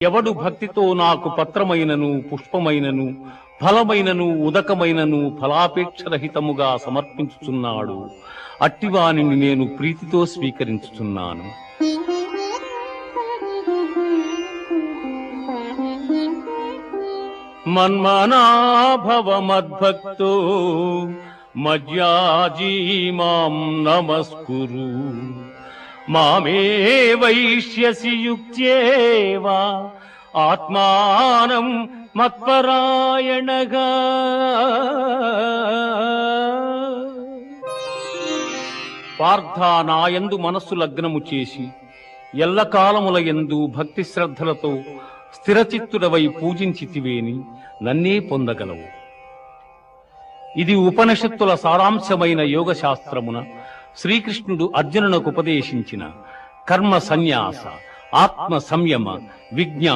ఎవడు భక్తితో నాకు పత్రమైనను పుష్పమైనను ఫలమైనను ఉదకమైనను ఫలాపేక్షరహితముగా సమర్పించుచున్నాడు అట్టివానిని నేను ప్రీతితో స్వీకరించుచున్నాను. మన్మనాభవ మద్భక్తో మజ్యాజీ మాం నమస్కురు మామే వైష్యసి యుక్త్యేవా ఆత్మానం మత్పరాయణగా. పార్థ నాయందు మనస్సు లగ్నము చేసి ఎల్లకాలముల యందు భక్తి శ్రద్ధలతో స్థిరచిత్తుడవై పూజించితివేని నన్నే పొందగలవు. ఇది ఉపనిషత్తుల సారాంశమైన యోగ శాస్త్రమున శ్రీకృష్ణుడు అర్జునునకు ఉపదేశించిన కర్మ సన్యాస, ఆత్మ సంయమ, విజ్ఞాన